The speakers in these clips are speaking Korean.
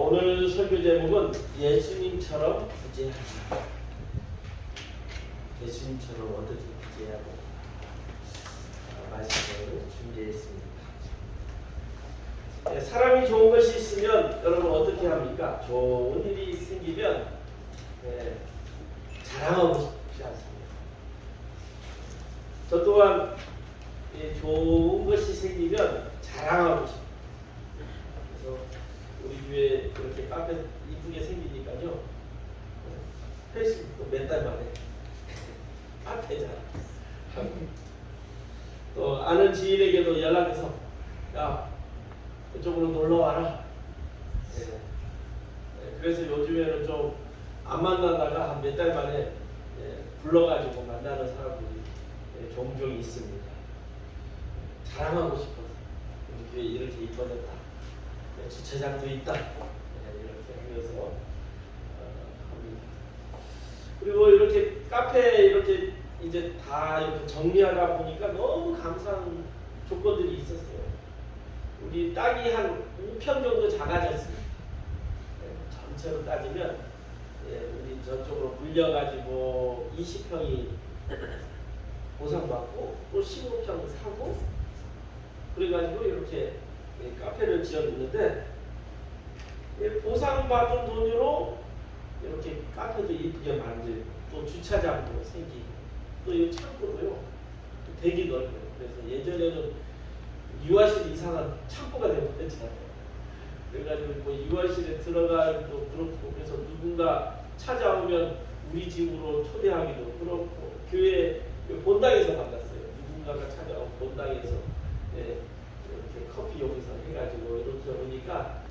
오늘 설교 제목은 예수님처럼 구제하기. 예수님처럼 어떻게 구제하고 말씀을 준비했습니다. 네, 사람이 좋은 것이 있으면 여러분 어떻게 합니까? 좋은 일이 생기면 자랑하고 싶지 않습니다. 저 또한 좋은 것이 생기면 자랑하고 싶어요. 그래서 우리 교회 이렇게 카페 이쁘게 생기니까요. 페이스북도 몇 달 만에 카페잖아. 또 아는 지인에게도 연락해서 야 이쪽으로 놀러 와라. 그래서 요즘에는 좀 안 만나다가 한 몇 달 만에 불러가지고 만나는 사람들이 종종 있습니다. 자랑하고 싶어서 우리 교회 이렇게 이뻐졌다. 주차장도 있다. 이렇게 하면서 합니다. 그리고 이렇게 카페 이렇게 이제 다 이렇게 정리하다 보니까 너무 감사한 조건들이 있었어요. 우리 땅이 한 5평 정도 작아졌습니다. 전체로 따지면 우리 저쪽으로 물려가지고 20평이 보상받고 또 15평 사고 그래가지고 이렇게 카페를 지어줬는데 보상받은 돈으로 이렇게 카페도 이쁘게 만들고 또 주차장도 생기고 또 이 창고도요 되게 넓어요. 그래서 예전에는 유아실 이상한 창고가 되어버렸잖아요. 그래가지고 뭐 유아실에 들어가기도 그렇고 그래서 누군가 찾아오면 우리 집으로 초대하기도 그렇고 교회 본당에서 만났어요. 누군가가 찾아오면 본당에서 이렇게 커피 여기서 해가지고 이렇게 오니까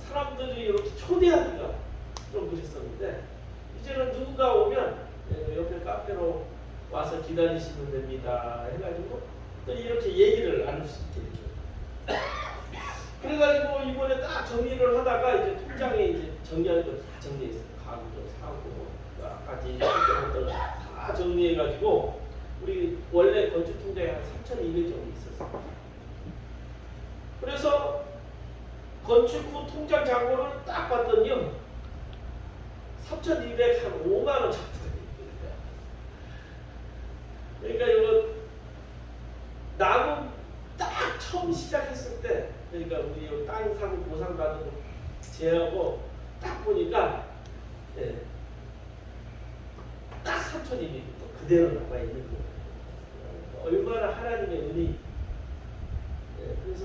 사람들이 이렇게 초대하기가 좀 그랬었는데 이제는 누군가 오면 옆에 카페로 와서 기다리시면 됩니다 해가지고 또 이렇게 얘기를 나눌 수 있게 되죠. 그래가지고 이번에 딱 정리를 하다가 이제 통장에 이제 정리할 거 다 정리했어요. 가구도 사고 아까 얘기했던 것들 다 정리해가지고 우리 원래 건축 통장에 한 3,200 정도 있었어요. 그래서 건축 후 통장 잔고를 딱 봤더니요 3,200 한 5만 원 정도 됩니다. 그러니까 이거 나무 딱 처음 시작했을 때 그러니까 우리 땅 사고 보상 받은 거 제하고 딱 보니까 딱 3,200이 그대로 남아 있는 거예요. 얼마나 하나님의 은혜. 그래서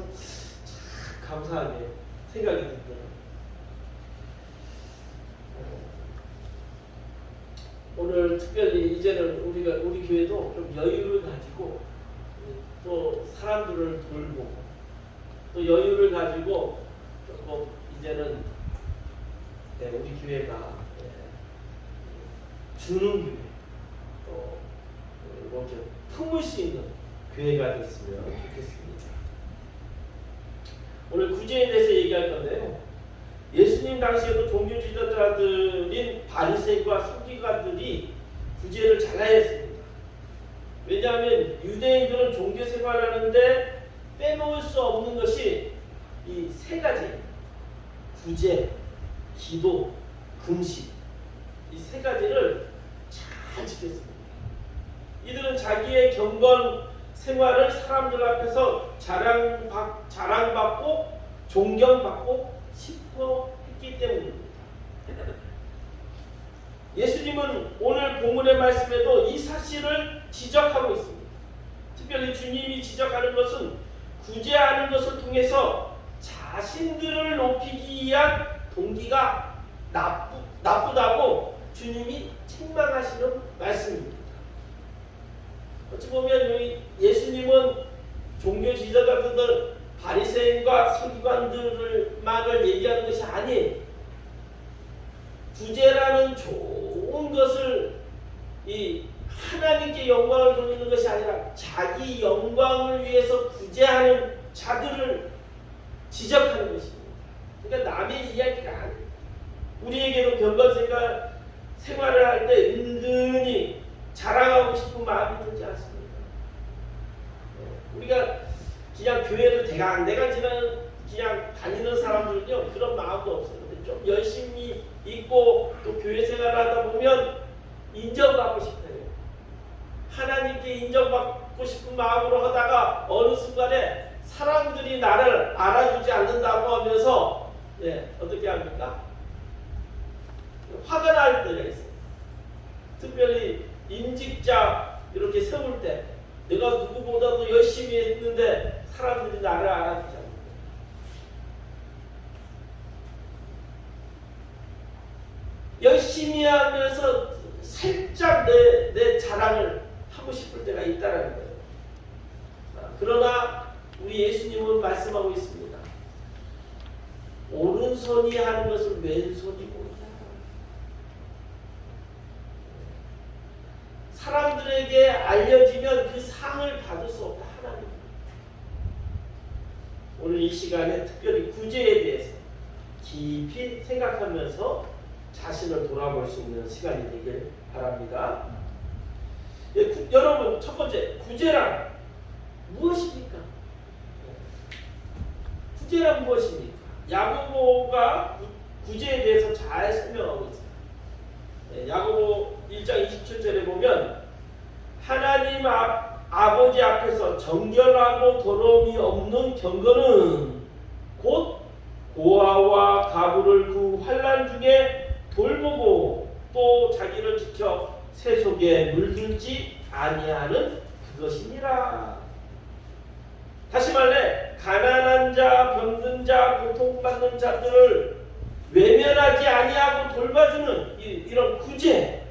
참 감사하게 생각이 들더라고요. 오늘 특별히 이제는 우리 교회도 좀 여유를 가지고 또 사람들을 돌보고 또 여유를 가지고 조금 이제는 우리 교회가 주는 교회 또 이렇게 품을 수 있는 교회가 됐으면 좋겠습니다. 오늘 구제에 대해서 얘기할 건데요. 예수님 당시에도 종교 지도자들인 바리새인과 서기관들이 구제를 잘해야 했습니다. 왜냐하면 유대인들은 종교 생활하는데 빼놓을 수 없는 것이 이 세 가지 구제, 기도, 금식 이 세 가지를 잘 지켰습니다. 이들은 자기의 경건 생활을 사람들 앞에서 자랑받고 존경받고 싶어 했기 때문입니다. 예수님은 오늘 본문의 말씀에도 이 사실을 지적하고 있습니다. 특별히 주님이 지적하는 것은 구제하는 것을 통해서 자신들을 높이기 위한 동기가 나쁘다고 주님이 책망하시는 말씀입니다. 어찌 보면 예수님은 종교 지도자들 바리새인과 서기관들만을 얘기하는 것이 아니에요. 구제라는 좋은 것을 이 하나님께 영광을 돌리는 것이 아니라 자기 영광을 위해서 구제하는 자들을 지적하는 것입니다. 그러니까 남의 이야기가 아니에요. 우리에게도 경건 생활을 할 때 은근히 자랑하고 싶은 마음이 들지 않습니까? 우리가 그냥 교회를 대강대강 그냥 다니는 사람들은요 그런 마음도 없어요. 좀 열심히 있고 또 교회 생활을 하다 보면 인정받고 싶어요. 하나님께 인정받고 싶은 마음으로 하다가 어느 순간에 사람들이 나를 알아주지 않는다고 하면서 어떻게 합니까? 화가 날 때가 있어요. 특별히 임직자 이렇게 세울 때 내가 누구보다도 열심히 했는데 사람들이 나를 알아주지 않는다. 열심히 하면서 살짝 내 자랑을 하고 싶을 때가 있다는 거예요. 그러나 우리 예수님은 말씀하고 있습니다. 오른손이 하는 것을 왼손이 모른다. 사람들에게 알려지면 그 상을 받을 수 없다. 하나님. 오늘 이 시간에 특별히 구제에 대해서 깊이 생각하면서 자신을 돌아볼 수 있는 시간이 되길 바랍니다. 여러분, 첫 번째, 구제란 무엇입니까? 구제란 무엇입니까? 야고보가 구제에 대해서 잘 설명하고 있어요. 야고보 1장 27절에 보면 하나님 아버지 앞에서 정결하고 더러움이 없는 경건은 곧 고아와 가부를 그 환난 중에 돌보고 또 자기를 지켜 새 속에 물들지 아니하는 그것이니라. 다시 말해 가난한 자, 병든 자, 고통받는 자들을 외면하지 아니하고 돌봐주는 이런 구제,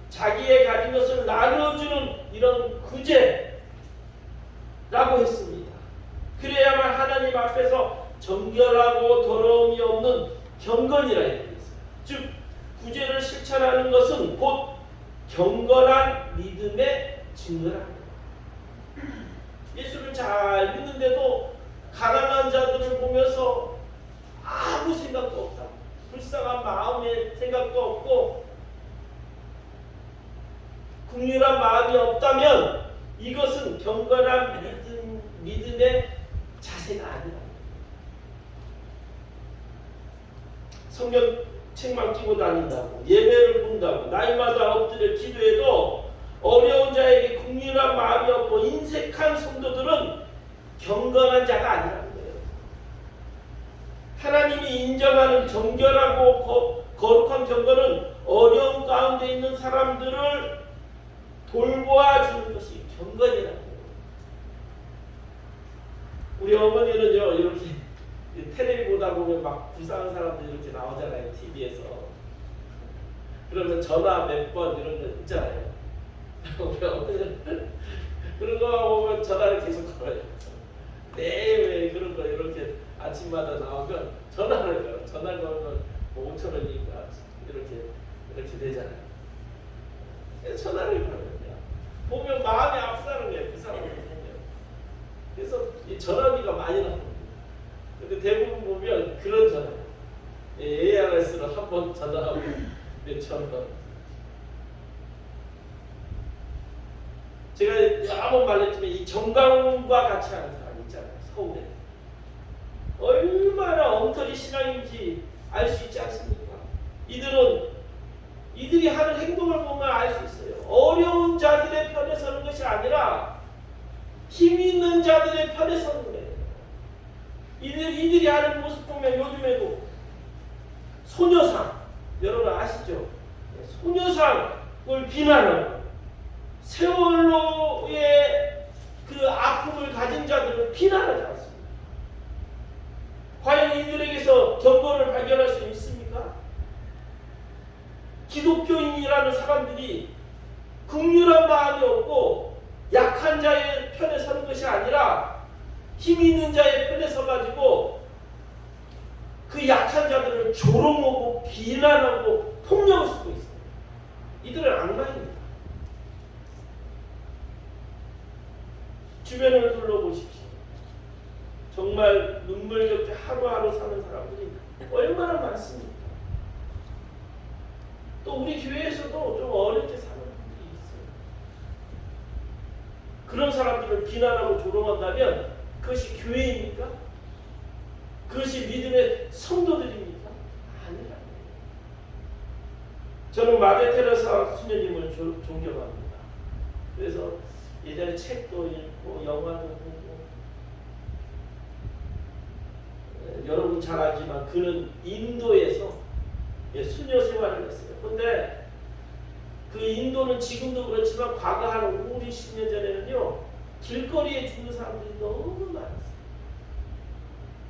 자기의 가진 것을 나누어주는 이런 구제라고 했습니다. 그래야만 하나님 앞에서 정결하고 더러움이 없는 경건이라 했습니다. 즉 구제를 실천하는 것은 곧 경건한 믿음의 증거랍니다. 예수를 잘 믿는데도 가난한 자들을 보면서 아무 생각도 없다. 불쌍한 마음의 생각도 없고 긍휼한 마음이 없다면 이것은 경건한 믿음의 자세가 아니라. 성경책만 끼고 다닌다고, 예배를 본다고, 날마다 엎드려 기도해도 어려운 자에게 긍휼한 마음이 없고 인색한 성도들은 경건한 자가 아니라는 거예요. 하나님이 인정하는 정결하고 거룩한 경건은 어려운 가운데 있는 사람들을 돌보아주는 것이 경건이라는 거예요. 우리 어머니는요, 이렇게 텔레비 보다 보면 막 불쌍한 사람들 이렇게 나오잖아요, TV에서. 그러면 전화 몇 번 이런 거 있잖아요. 우리 어머니는 그런 거 보면 전화를 계속 걸어요. 매일 그런 거 이렇게 아침마다 나오면 전화를 걸어요. 전화 걸면 뭐 5,000원이니까 이렇게 되잖아요. 전화를 걸어요. 보면 마음이 아프다는 거예요. 그 사람을 보면. 그래서 이 전화비가 많이 나옵니다. 근데 대부분 보면 그런 전화. ARS로 한 번 전화하고 몇천 원. 제가 여러 번 말했지만 이 정강훈과 같이 하는 사람 있잖아요. 서울에. 얼마나 엉터리 신앙인지 알 수 있지 않습니까? 이들이 하는 행동을 보면 알 수 있어요. 어려운 자들의 편에 서는 것이 아니라 힘 있는 자들의 편에 서는 거예요. 이들이 하는 모습 보면 요즘에도 소녀상, 여러분 아시죠? 소녀상을 비난하고 세월호의 그 아픔을 가진 자들을 비난하지 않습니다. 과연 이들에게서 경건을 발견할 수 있습니까? 기독교인이라는 사람들이 긍휼한 마음이 없고 약한 자의 편에 서는 것이 아니라 힘 있는 자의 편에 서가지고 그 약한 자들을 조롱하고 비난하고 폭력을 쓰고 있어요. 이들은 악마입니다. 주변을 둘러보십시오. 정말 눈물겹게 하루하루 사는 사람들이 얼마나 많습니까? 또 우리 교회에서도 좀 어렵게 사는 분들이 있어요. 그런 사람들을 비난하고 조롱한다면 그것이 교회입니까? 그것이 믿음의 성도들입니까? 마대 테레사 수녀님을 존경합니다. 그래서 예전에 책도 읽고 영화도 보고 여러분 잘 알지만 그는 인도에서 수녀 생활을 했어요. 그런데 그 인도는 지금도 그렇지만 과거 한 5, 60년 전에는요 길거리에 죽는 사람들이 너무 많았어요.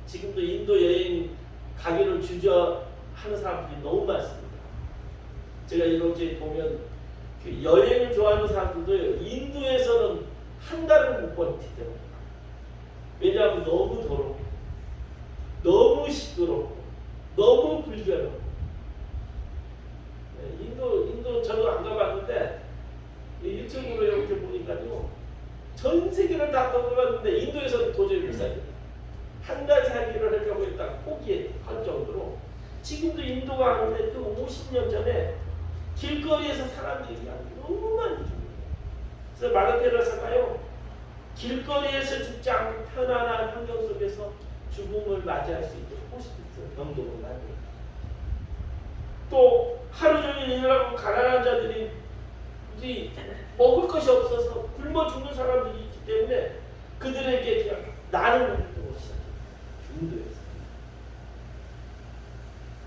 지금도 인도 여행 가기를 주저하는 사람들이 너무 많습니다. 제가 이렇게 보면 그 여행을 좋아하는 사람들도 인도에서는 한 달을 못 버티기 때문에. 왜냐하면 너무 더럽고 너무 시끄럽고 너무 불결하고. 인도 저도 안 가봤는데 일정으로 이렇게 보니까요 전 세계를 다 떠나봤는데 인도에서는 도저히 못 살겠다. 한 달 살기를 하려고 했다가 포기할 정도로. 지금도 인도가 하는데 그 50년 전에 길거리에서 사람들이 그냥 너무 많이 죽습니다. 그래서 마더 테레사가요 길거리에서 죽지 않고 편안한 환경 속에서 죽음을 맞이할 수 있도록 호스피스 병동을 만들었다. 또 하루 종일 일하고 가난한 자들이 먹을 것이 없어서 굶어 죽는 사람들이 있기 때문에 그들에게 그냥 나눔을 활동을 시작해요. 인도에서.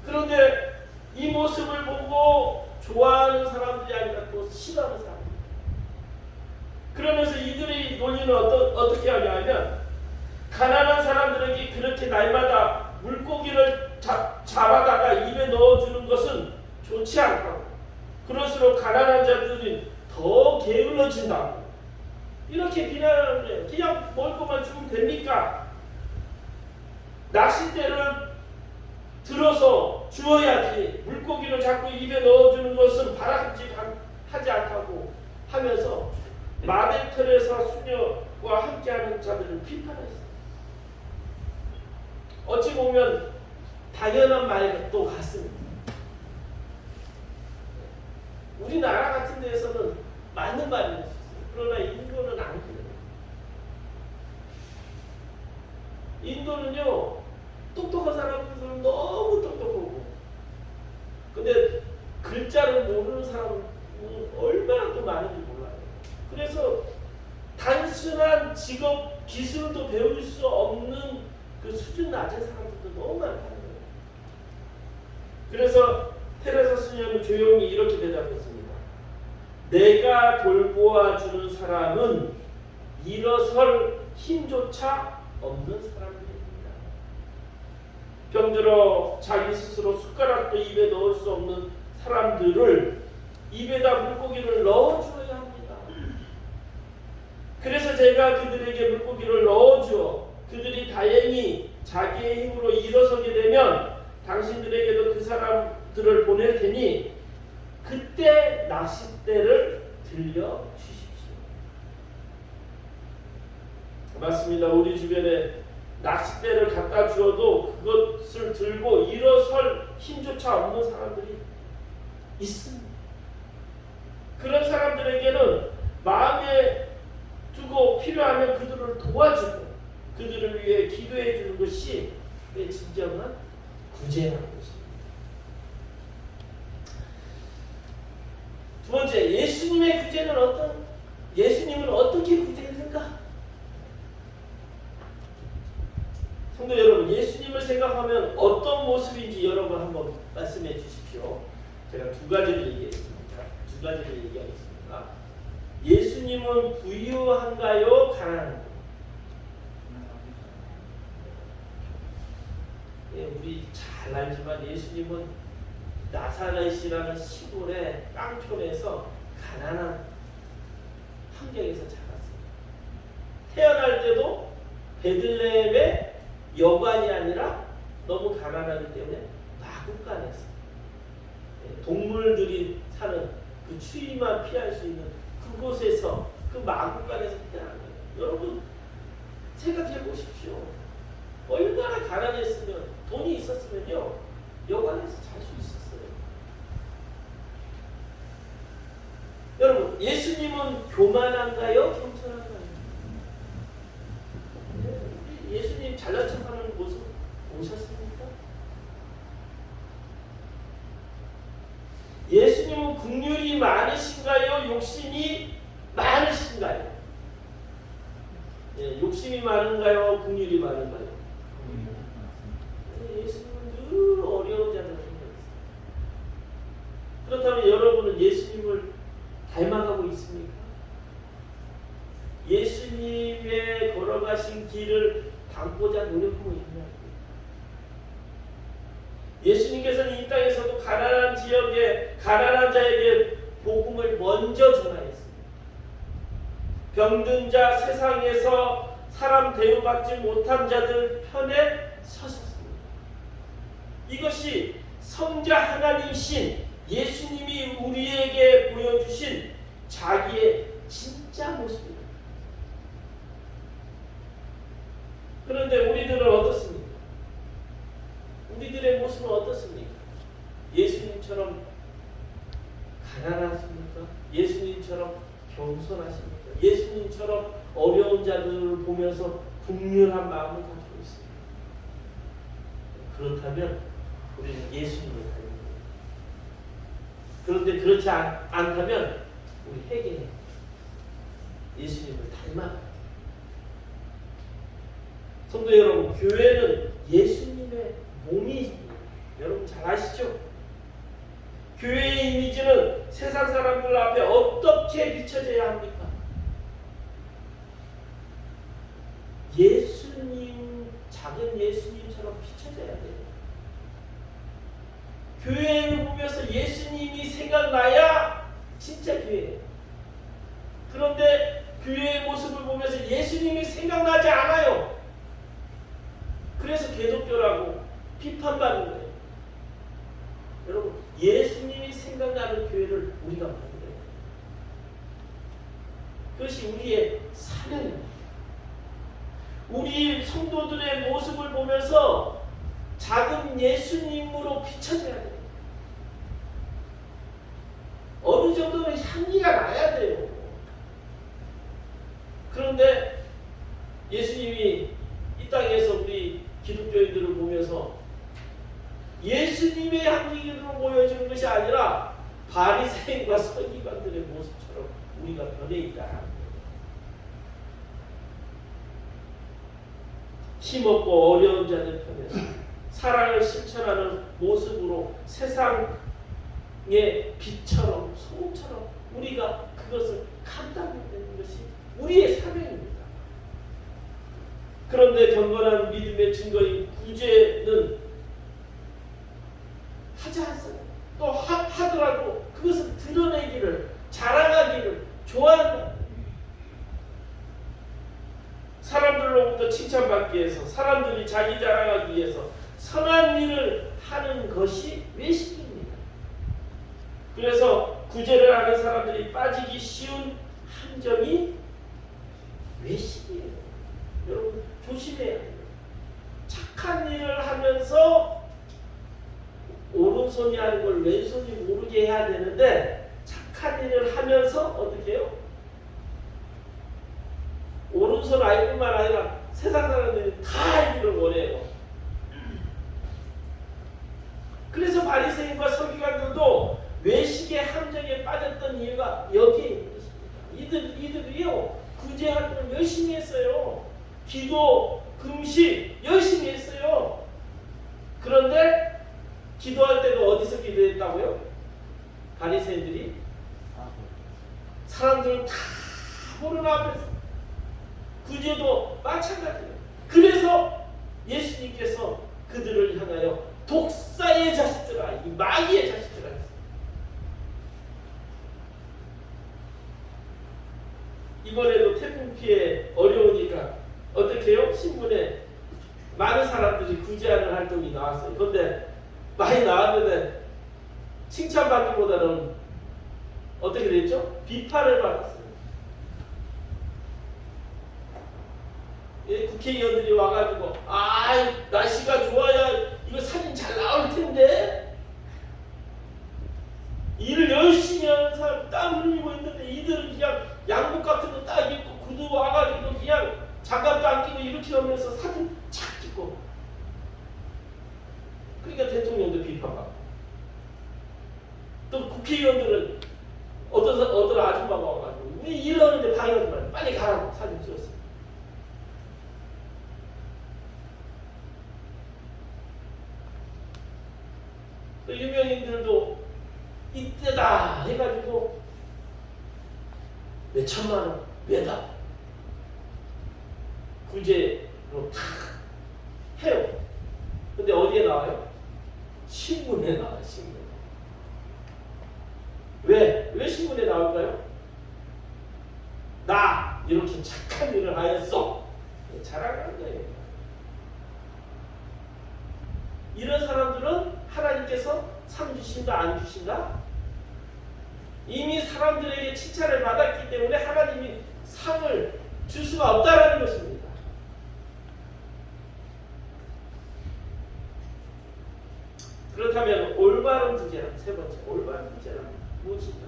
그런데 이 모습을 보고 좋아하는 사람들이 아니라 또 싫어하는 사람들. 그러면서 이들의 논리는 어떻게 하냐면 가난한 사람들에게 그렇게 날마다 물고기를 잡아다가 입에 넣어주는 것은 좋지 않다고. 그럴수록 가난한 자들이 더 게을러진다고. 이렇게 비난하는 거예요. 그냥 먹을 것만 주면 됩니까? 낚싯대를 들어서 주어야지 물고기를 자꾸 입에 넣어주는 것은 바람직하지 않다고 하면서 마대 테레사 수녀와 함께하는 자들을 비판했어요. 어찌 보면 당연한 말도 같습니다. 우리나라 같은 데에서는 맞는 말일 수 있어요. 그러나 인도는 안 그래요. 인도는요 똑똑한 사람들은 너무 똑똑하고 근데 글자를 모르는 사람은 얼마나 또 많은지 몰라요. 그래서 단순한 직업 기술도 배울 수 없는 그 수준 낮은 사람들도 너무 많다는 거예요. 그래서 테레사 수녀는 조용히 이렇게 대답했습니다. 내가 돌보아 주는 사람은 일어설 힘조차 없는 사람들입니다. 병들어 자기 스스로 숟가락도 입에 넣을 수 없는 사람들을 입에다 물고기를 넣어주어야 합니다. 그래서 제가 그들에게 물고기를 넣어주어 그들이 다행히 자기의 힘으로 일어서게 되면 당신들에게도 그 사람들을 보낼 테니 그때 낚싯대를 들려주십시오. 맞습니다. 우리 주변에 낚싯대를 갖다 주어도 그것을 들고 일어설 힘조차 없는 사람들이 있습니다. 그런 사람들에게는 마음에 두고 필요하면 그들을 도와주고 그들을 위해 기도해 주는 것이 진정한 구제라는 것입니다. 두 번째, 예수님의 구제는 예수님은 어떻게 구제했는가? 성도 여러분, 예수님을 생각하면 어떤 모습인지 여러분 한번 말씀해 주십시오. 제가 두 가지를 얘기하겠습니다. 예수님은 부유한가요? 가난한가요? 우리 잘 알지만 예수님은 나사렛이라는 시골의 깡촌에서 가난한 환경에서 자랐어요. 태어날 때도 베들레헴의 여관이 아니라 너무 가난하기 때문에 마구간에서 동물들이 사는 그 추위만 피할 수 있는 그곳에서 그 마구간에서 태어난 거예요. 여러분 생각해 보십시오. 얼마나 가난했으면 돈이 있었으면요 여관에서 잘 수 있었어요. 여러분 예수님은 교만한가요? 겸손한가요? 예수님 잘난 척하는 모습 보셨습니까? 예수님은 긍휼이 많으신가요? 욕심이 많으신가요? 예, 욕심이 많은가요? 긍휼이 많은가요? 예수님은 늘 어려운 자들을 생각했어요. 그렇다면 여러분은 예수님을 닮아가고 있습니까? 예수님의 걸어가신 길을 닮고자 노력하고 있냐? 예수님께서는 이 땅에서도 가난한 지역에 가난한 자에게 복음을 먼저 전하였습니다. 병든 자, 세상에서 사람 대우받지 못한 자들 편에 서셨습니다. 이것이 성자 하나님이신 예수님이 우리에게 보여주신 자기의 진짜 모습입니다. 그런데 우리들은 어떻습니까? 우리들의 모습은 어떻습니까? 예수님처럼 가난하십니까? 예수님처럼 겸손하십니까? 예수님처럼 어려운 자들을 보면서 긍휼한 마음을 가지고 있습니다. 그렇다면 우리는 예수님을 닮는 거예요. 그런데 그렇지 않다면 우리 회개해. 예수님을 닮아. 성도 여러분, 교회는 예수님의 몸이십니다. 여러분 잘 아시죠? 교회의 이미지는 세상 사람들 앞에 어떻게 비춰져야 합니까? 예수님, 작은 예수님처럼 비춰져야 돼요. 교회를 보면서 예수님이 생각나야 진짜 교회예요. 그런데 교회의 모습을 보면서 예수님이 생각나지 않아요. 그래서 개독교라고 비판받는 거예요. 여러분, 예수님이 생각나는 교회를 우리가 만들어야 돼요. 그것이 우리의 사명입니다. 우리 성도들의 모습을 보면서 작은 예수님으로 비춰져야 돼요. 어느 정도는 향기가 나야 돼요. 그런데 예수님이 이 땅에서 우리 기독교인들을 보면서 예수님의 향기를 보여주는 것이 아니라 바리새인과 서기관들의 모습처럼 우리가 변해 있다. 힘없고 어려운 자들 편에서 사랑을 실천하는 모습으로 세상의 빛처럼 소금처럼 우리가 그것을 감당하는 것이 우리의 사명입니다. 그런데 경건한 믿음의 증거인 구제는 하지 않습니다. 또 하더라도 그것을 드러내기를, 자랑하기를 좋아한다. 사람들로부터 칭찬받기 위해서, 사람들이 자기 자랑하기 위해서 선한 일을 하는 것이 외식입니다. 그래서 구제를 하는 사람들이 빠지기 쉬운 함정이 외식이에요. 여러분 조심해야 돼요. 착한 일을 하면서 오른손이 하는 걸 왼손이 모르게 해야 되는데 착한 일을 하면서 어떻게 해요? 오른손 알뿐만 아니라 세상 사람들이 다 알기를 원해요. 그래서 바리새인과 서기관들도 외식의 함정에 빠졌던 이유가 여기에 있는 것입니다. 이들이요 구제 활동을 열심히 했어요. 기도, 금식 열심히 했어요. 그런데 기도할 때도 어디서 기도했다고요? 바리새인들이 사람들 다 보는 앞에서. 구제도 마찬가지예요. 그래서 예수님께서 그들을 향하여 독사의 자식들아, 이 마귀의 자식들아. 이번에도 태풍 피해 어려우니까 어떻게 해요? 신문에 많은 사람들이 구제하는 활동이 나왔어요. 그런데 많이 나왔는데 칭찬받기보다는 어떻게 됐죠? 비판을 받았어요. 예, 국회의원들이 와가지고 날씨가 좋아야 이거 사진 잘 나올 텐데 일을 열심히 하는 사람 땀 흘리고 있는데 이들은 그냥 양복 같은 거 딱 입고 구두 와가지고 그냥 장갑도 안 끼고 이렇게 하면서 사진 착 찍고 그러니까 대통령도 비판받고 또 국회의원들은 어떤 아줌마가 와가지고 왜 일하는데 방해하지 말고 빨리 가라고 사진 찍었어요. 또 유명인들도 이때다 해가지고 몇 천만 원 매달 구제로 다 해요. 근데 어디에 나와요? 신문에 나와요. 신문에. 왜 신문에 나올까요? 나 이렇게 착한 일을 하였어. 자랑하는 거예요. 이런 사람들은 하나님께서 상 주신다 안 주신다? 이미 사람들에게 칭찬을 받았기 때문에 하나님이 상을 줄 수가 없다라는 것입니다. 그렇다면 올바른 부재란, 세 번째 올바른 부재란 무엇인가?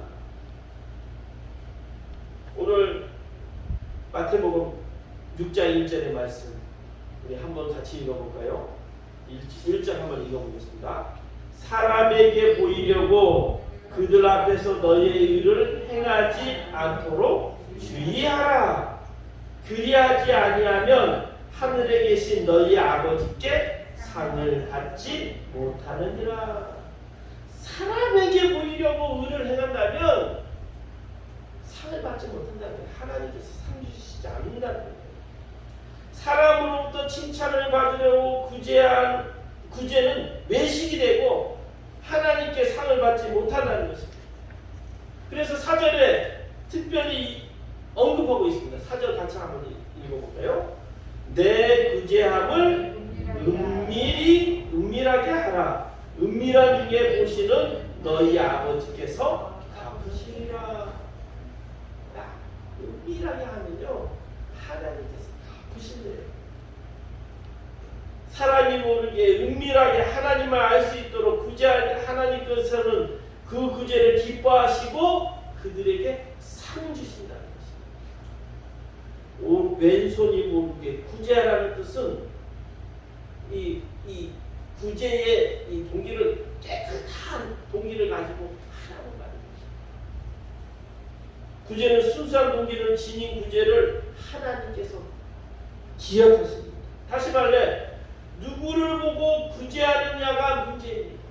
오늘 마태복음 6장 1절의 말씀 우리 한번 같이 읽어볼까요? 1절 한번 읽어보겠습니다. 사람에게 보이려고 그들 앞에서 너희의 의를 행하지 않도록 주의하라. 그리하지 아니하면 하늘에 계신 너희 아버지께 상을 받지 못하느니라. 사람에게 보이려고 의를 행한다면 상을 받지 못한다는 거예요. 하나님께서 상 주시지 않는다는 거예요. 사람으로부터 칭찬을 받으려고 구제는 외식이 되고 하나님께 상을 받지 못한다는 것입니다. 그래서 4절에 특별히 언급하고 있습니다. 4절 같이 한번 읽어볼까요? 내 구제함을 은밀하게 하라. 은밀한 중에 보시는 너희 아버지께서 갚으시리라. 은밀하게 하면요 하나님께서 갚으신대요. 사람이 모르게 은밀하게 하나님을 알 수 있도록 구제할 때 하나님께서는 그 구제를 기뻐하시고 그들에게 상 주신다는 것입니다. 왼손이 모르게 구제하라는 뜻은 이 구제의 이 동기를 깨끗한 동기를 가지고 하라고 말하는 것입니다. 구제는 순수한 동기를 지닌 구제를 하나님께서 기억하십니다. 다시 말해 누구를 보고 구제하느냐가 문제입니다.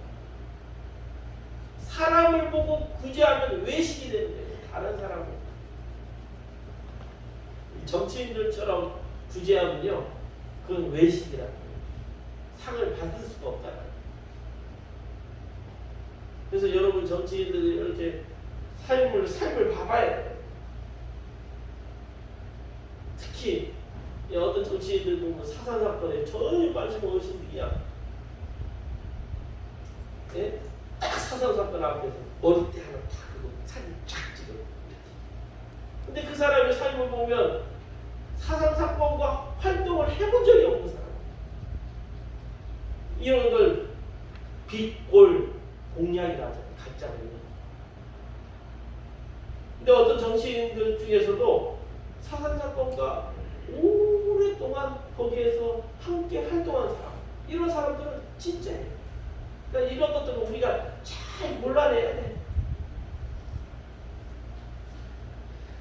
사람을 보고 구제하면 외식이 되는데 다른 사람을 정치인들처럼 구제하면요 그건 외식이라는 거예요. 상을 받을 수가 없다는 거예요. 그래서 여러분 정치인들이 이렇게 삶을 봐봐야 돼요. 특히 어떤 정치인들 보면 사사사건에 전혀 관심 없으신 분이야. 예? 딱 사사사건 앞에서 머리띠 하나 탁 그거 사진 쫙 찍어. 근데 그 사람의 삶을 보면 사사사건과 활동을 해본 적이 없는 사람. 이런 걸 빚골 공약이라고 하잖아요. 가짜군요. 근데 어떤 정치인들 중에서도 사사사건과 오랫동안 거기에서 함께 활동한 사람, 이런 사람들은 진짜예요. 그러니까 이런 것들은 우리가 잘 몰라내야 돼.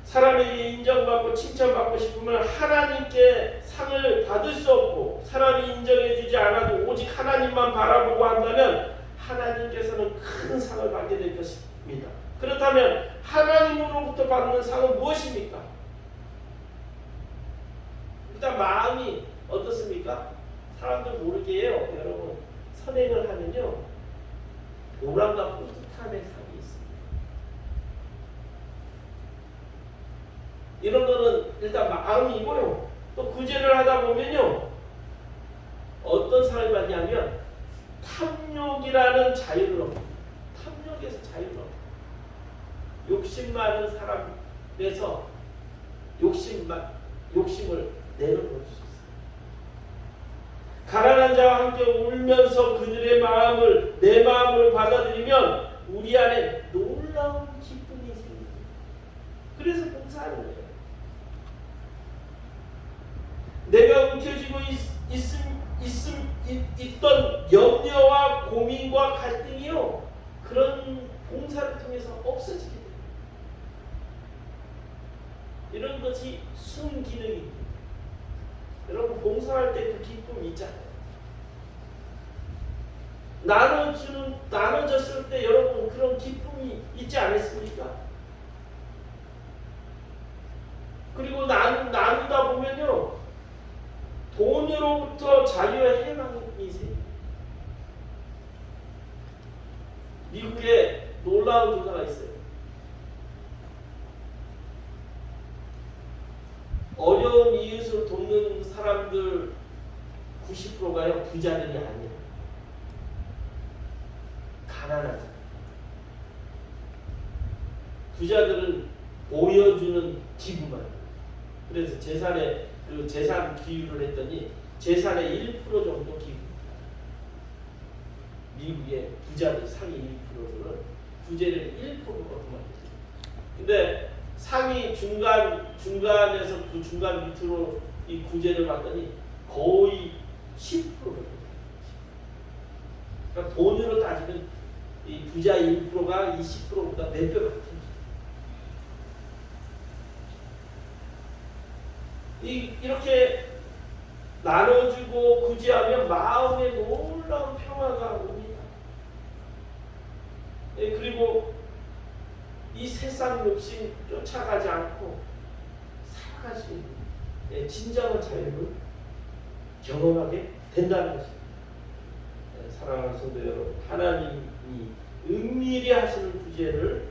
사람에게 인정받고 칭찬받고 싶으면 하나님께 상을 받을 수 없고, 사람이 인정해주지 않아도 오직 하나님만 바라보고 한다면 하나님께서는 큰 상을 받게 될 것입니다. 그렇다면 하나님으로부터 받는 상은 무엇입니까? 일단 마음이 어떻습니까? 사람들 모르게 해요. 여러분 선행을 하면요 보람과 뿌듯함의 상이 있습니다. 이런 거는 일단 마음이고요. 또 구제를 하다 보면요 어떤 상을 받냐면 탐욕이라는 자유를 얻습니다. 탐욕에서 자유를 얻습니다. 욕심 많은 사람에서 욕심을 내려놓을 수 있어요. 가난한 자와 함께 울면서 그들의 마음을 내 마음으로 받아들이면 우리 안에 놀라운 기쁨이 생깁니다. 그래서 봉사하는 거예요. 내가 움켜쥐고 있던 염려와 고민과 갈등이요 그런 봉사를 통해 통해서 없어지게 됩니다. 이런 것이 순기능입니다. 여러분 봉사할 때 그 기쁨이 있잖아요. 나눠졌을 때 여러분 그런 기쁨이 있지 않았습니까? 그리고 나누다 보면요, 돈으로부터 자유와 해방이 생깁니다. 미국에 놀라운 조사가 있어요. 어려운 이웃을 돕는 사람들 90%가요 부자들이 아니에요. 가난하죠. 부자들은 보여주는 기부만. 그래서 재산 기율을 했더니 재산의 1% 정도 기부. 미국의 부자들 상위 1%는 부재를 1%가 그만해요. 근데 상위 중간에서 그 중간 밑으로 이 구제를 봤더니 거의 10%. 그러니까 돈으로 따지면 이 부자 1%가 20%보다 몇 배 같은. 이렇게 나눠주고 구제하면 마음에 놀라운 평화가 옵니다. 그리고 이 세상 욕심 쫓아가지 않고 살아갈 수 있는 진정한 자유를 경험하게 된다는 것입니다. 사랑하는 성도 여러분, 하나님이 은밀히 하시는 구제를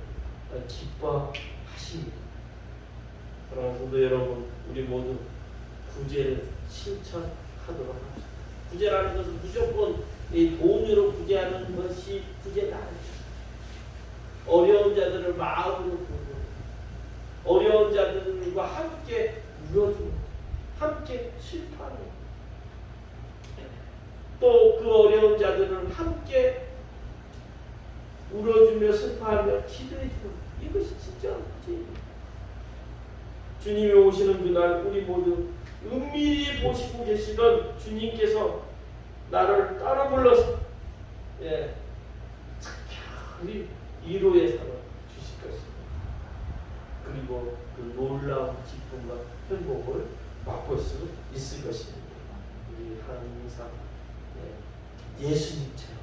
기뻐하십니다. 사랑하는 성도 여러분, 우리 모두 구제를 실천하도록 합시다. 구제라는 것은 무조건 이 돈으로 구제하는 것이 구제가 아닙니다. 어려운 자들을 마음으로 보고 어려운 자들과 함께 울어주고 함께 슬퍼하는, 또 그 어려운 자들을 함께 울어주며 슬퍼하며 기도해주는, 이것이 진짜 구제입니다. 주님이 오시는 그날 우리 모두 은밀히 보시고 계시던 주님께서 나를 따라 불러서 특별히 위로의 상을 주실 것입니다. 그리고 그 놀라운 기쁨과 행복을 맛볼 수 있을 것입니다. 우리 항상 예수님처럼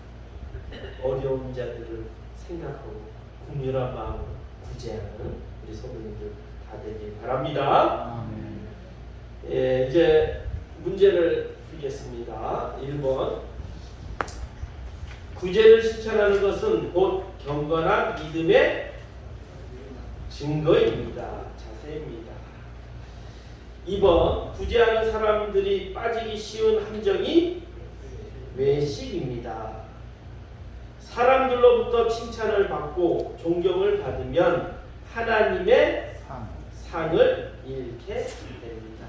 어려운 자들을 생각하고 긍휼한 마음으로 구제하는 우리 성도님들 다 되길 바랍니다. 이제 문제를 드리겠습니다. 1번, 구제를 실천하는 것은 곧 경건한 믿음의 증거입니다. 자세입니다. 2번, 구제하는 사람들이 빠지기 쉬운 함정이 외식입니다. 사람들로부터 칭찬을 받고 존경을 받으면 하나님의 상을 잃게 됩니다.